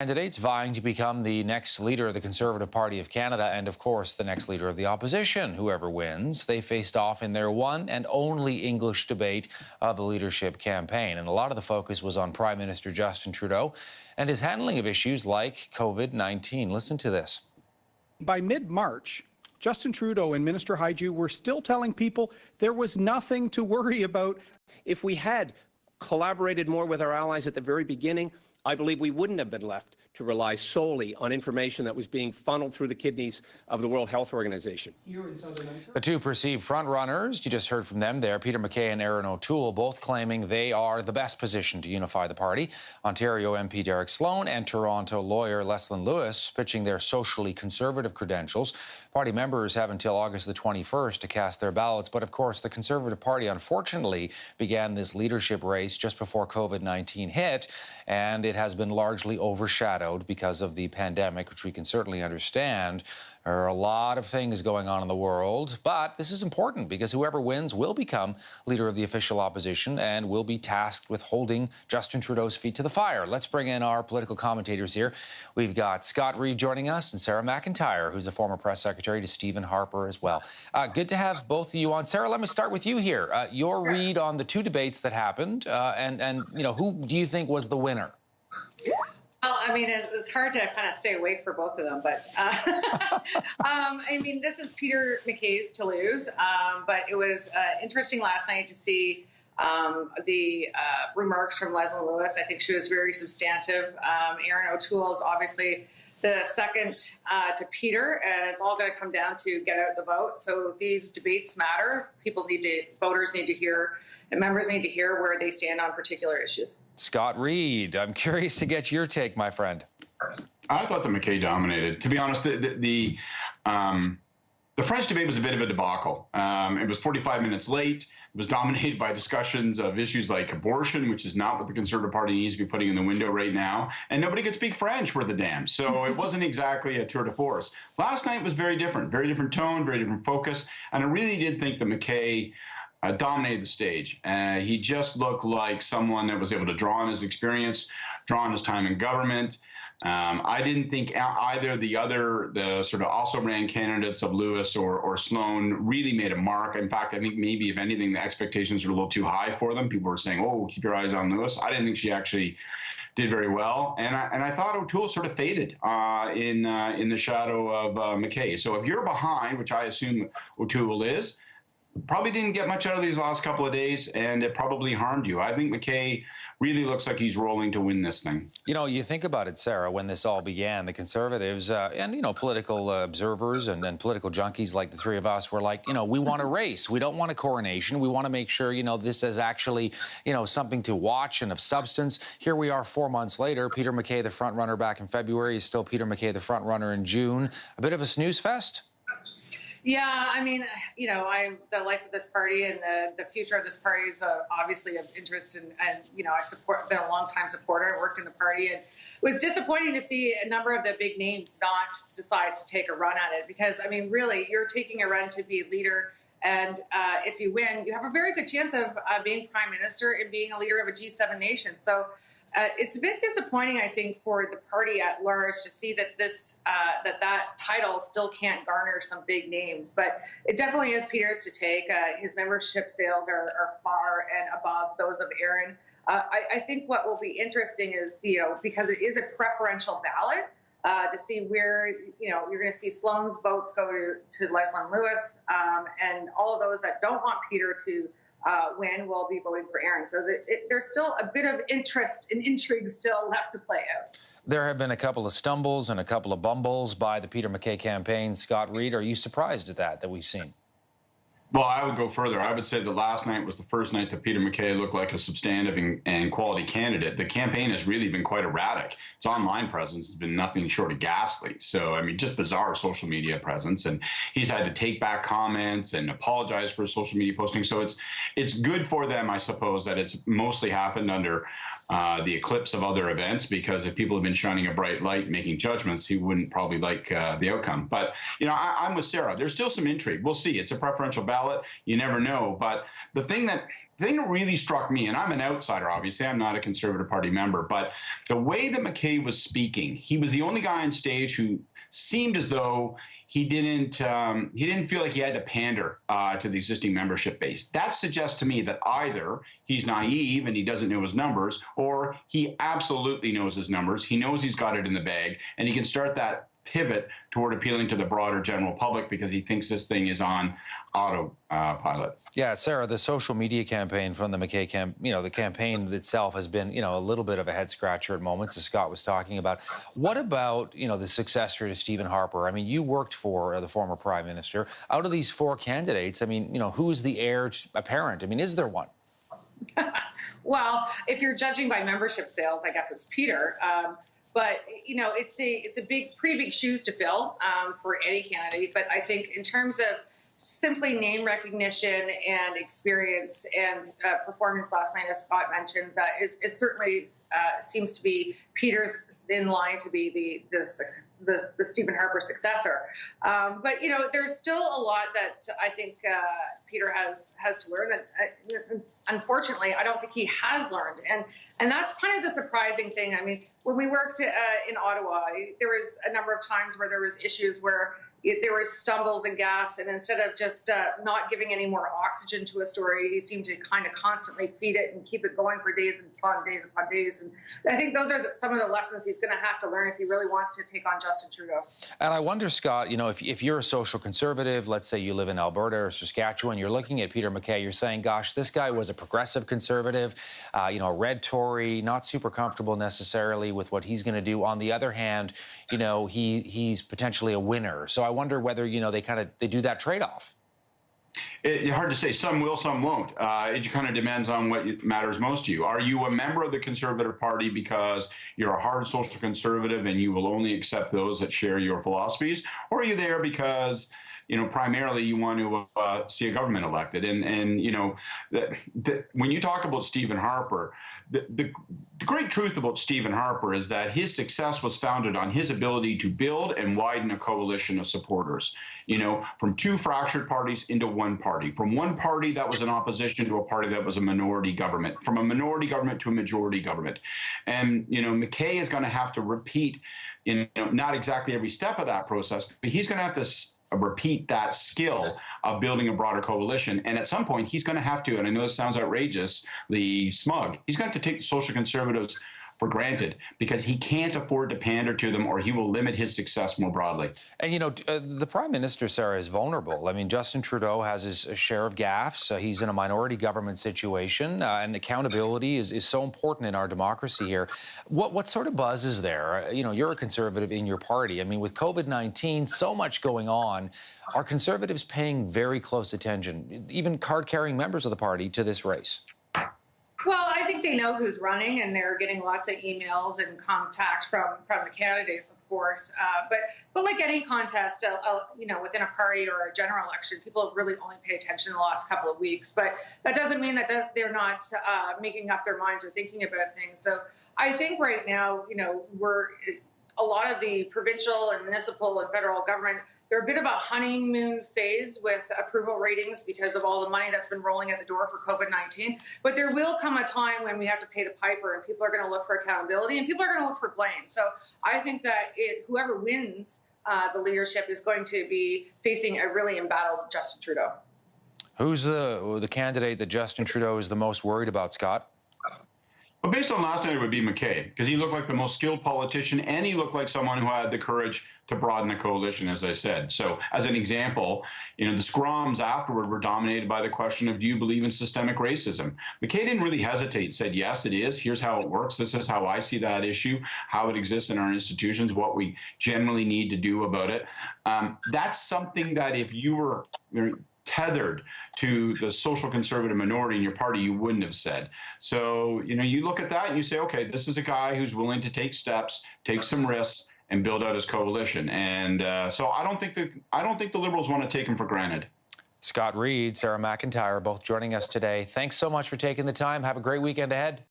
Candidates vying to become the next leader of the Conservative Party of Canada and, of course, the next leader of the opposition. Whoever wins, they faced off in their one and only English debate of the leadership campaign. And a lot of the focus was on Prime Minister Justin Trudeau and his handling of issues like COVID-19. Listen to this. By mid-March, Justin Trudeau and Minister Haiju were still telling people there was nothing to worry about. If we had collaborated more with our allies at the very beginning, I believe we wouldn't have been left to rely solely on information that was being funneled through the kidneys of the World Health Organization. The two perceived frontrunners, you just heard from them there, Peter MacKay and Erin O'Toole, both claiming they are the best positioned to unify the party. Ontario MP Derek Sloan and Toronto lawyer Leslyn Lewis pitching their socially conservative credentials. Party members have until August the 21st to cast their ballots. But, of course, the Conservative Party, unfortunately, began this leadership race just before COVID-19 hit, and it has been largely overshadowed because of the pandemic, which we can certainly understand. There are a lot of things going on in the world, but this is important because whoever wins will become leader of the official opposition and will be tasked with holding Justin Trudeau's feet to the fire. Let's bring in our political commentators here. We've got Scott Reid joining us and Sara MacIntyre, who's a former press secretary to Stephen Harper as well. Good to have both of you on. Sara, let me start with you here. Your read on the two debates that happened, and you know, who do you think was the winner? Well, I mean, it's hard to kind of stay awake for both of them, but I mean, this is Peter MacKay's to lose, but it was interesting last night to see the remarks from Leslyn Lewis. I think she was very substantive. Erin O'Toole is obviously the second to Peter, and it's all going to come down to get out the vote. So these debates matter. Voters need to hear, and members need to hear where they stand on particular issues. Scott Reid, I'm curious to get your take, my friend. I thought that MacKay dominated. To be honest, the French debate was a bit of a debacle. It was 45 minutes late. It was dominated by discussions of issues like abortion, which is not what the Conservative Party needs to be putting in the window right now. And nobody could speak French worth a damn. So it wasn't exactly a tour de force. Last night was very different tone, very different focus. And I really did think that MacKay dominated the stage. He just looked like someone that was able to draw on his experience, draw on his time in government. I didn't think either the sort of also ran candidates of Lewis or Sloan really made a mark. In fact, I think maybe, if anything, the expectations were a little too high for them. People were saying, oh, keep your eyes on Lewis. I didn't think she actually did very well. And I thought O'Toole sort of faded in the shadow of MacKay. So if you're behind, which I assume O'Toole is, probably didn't get much out of these last couple of days, and it probably harmed you. I think MacKay really looks like he's rolling to win this thing. You know, you think about it, Sara, when this all began, the Conservatives and, you know, political observers and political junkies like the three of us were like, you know, we want a race. We don't want a coronation. We want to make sure, you know, this is actually, you know, something to watch and of substance. Here we are 4 months later. Peter MacKay, the front runner back in February, is still Peter MacKay, the front runner in June. A bit of a snooze fest. Yeah, I mean, you know, the life of this party and the future of this party is obviously of interest, and you know, been a long time supporter. I worked in the party, and it was disappointing to see a number of the big names not decide to take a run at it, because I mean, really, you're taking a run to be leader, and if you win, you have a very good chance of being prime minister and being a leader of a G7 nation. So. It's a bit disappointing, I think, for the party at large to see that that title still can't garner some big names. But it definitely is Peter's to take. His membership sales are far and above those of Erin. I think what will be interesting is, you know, because it is a preferential ballot, to see where, you know, you're going to see Sloan's votes go to Leslyn Lewis, and all of those that don't want Peter to win will be voting for Erin. So there's still a bit of interest and intrigue still left to play out. There have been a couple of stumbles and a couple of bumbles by the Peter MacKay campaign. Scott Reid, are you surprised at that we've seen? Well, I would go further. I would say that last night was the first night that Peter MacKay looked like a substantive and quality candidate. The campaign has really been quite erratic. Its online presence has been nothing short of ghastly. So, I mean, just bizarre social media presence. And he's had to take back comments and apologize for his social media posting. So it's good for them, I suppose, that it's mostly happened under the eclipse of other events, because if people have been shining a bright light, making judgments, he wouldn't probably like the outcome. But, you know, I'm with Sara. There's still some intrigue. We'll see. It's a preferential ballot. You never know. But the thing that thing that really struck me, and I'm an outsider, obviously, I'm not a Conservative Party member, but the way that MacKay was speaking, he was the only guy on stage who seemed as though he didn't feel like he had to pander to the existing membership base. That suggests to me that either he's naive and he doesn't know his numbers, or he absolutely knows his numbers. He knows he's got it in the bag, and he can start that pivot toward appealing to the broader general public because he thinks this thing is on autopilot. Yeah, Sara, the social media campaign from the MacKay the campaign itself has been, a little bit of a head scratcher at moments, as Scott was talking about. What about, the successor to Stephen Harper? I mean, you worked for the former Prime Minister. Out of these 4 candidates, I mean, who is the heir apparent? I mean, is there one? Well, if you're judging by membership sales, I guess it's Peter. But it's a pretty big shoes to fill for any candidate. But I think in terms of simply name recognition and experience and performance last night, as Scott mentioned, that it certainly seems to be Peter's in line to be the Stephen Harper successor. But there's still a lot that I think Peter has to learn. And unfortunately, I don't think he has learned. And that's kind of the surprising thing. I mean, when we worked in Ottawa, there was a number of times where there was issues where there was stumbles and gaps, and instead of just not giving any more oxygen to a story, he seemed to kind of constantly feed it and keep it going for days upon days. And I think those are some of the lessons he's going to have to learn if he really wants to take on Justin Trudeau. And I wonder, Scott, if you're a social conservative, let's say you live in Alberta or Saskatchewan, you're looking at Peter MacKay, you're saying, gosh, this guy was a progressive conservative, a red Tory, not super comfortable necessarily with what he's going to do. On the other hand, he's potentially a winner. So I wonder whether, they do that trade-off. It's hard to say. Some will, some won't. It kind of depends on what matters most to you. Are you a member of the Conservative Party because you're a hard social conservative and you will only accept those that share your philosophies? Or are you there because primarily you want to see a government elected? And when you talk about Stephen Harper, the great truth about Stephen Harper is that his success was founded on his ability to build and widen a coalition of supporters, from 2 fractured parties into 1 party, from 1 party that was in opposition to a party that was a minority government, from a minority government to a majority government. And, MacKay is going to have to repeat, not exactly every step of that process, but he's going to have to repeat that skill of building a broader coalition. And at some point, he's going to have to, and I know this sounds outrageously smug, he's going to take the social conservatives for granted because he can't afford to pander to them or he will limit his success more broadly. And, the Prime Minister, Sara, is vulnerable. I mean, Justin Trudeau has his share of gaffes. He's in a minority government situation, and accountability is so important in our democracy here. What sort of buzz is there? You're a Conservative in your party. I mean, with COVID-19, so much going on, are Conservatives paying very close attention, even card-carrying members of the party, to this race? Well, I think they know who's running, and they're getting lots of emails and contact from the candidates, of course. But like any contest, within a party or a general election, people really only pay attention the last couple of weeks. But that doesn't mean that they're not making up their minds or thinking about things. So I think right now, a lot of the provincial and municipal and federal government, they're a bit of a honeymoon phase with approval ratings because of all the money that's been rolling at the door for COVID-19. But there will come a time when we have to pay the piper, and people are going to look for accountability, and people are going to look for blame. So I think that whoever wins the leadership is going to be facing a really embattled Justin Trudeau. Who's the candidate that Justin Trudeau is the most worried about, Scott? Well, based on last night, it would be MacKay, because he looked like the most skilled politician, and he looked like someone who had the courage to broaden the coalition, as I said. So, as an example, the scrums afterward were dominated by the question of, do you believe in systemic racism? MacKay didn't really hesitate, said, yes, it is. Here's how it works. This is how I see that issue, how it exists in our institutions, what we generally need to do about it. That's something that if you were tethered to the social conservative minority in your party, you wouldn't have said. So, you look at that and you say, okay, this is a guy who's willing to take steps, take some risks, and build out his coalition. And so I don't think the Liberals want to take him for granted. Scott Reid, Sara MacIntyre, both joining us today. Thanks so much for taking the time. Have a great weekend ahead.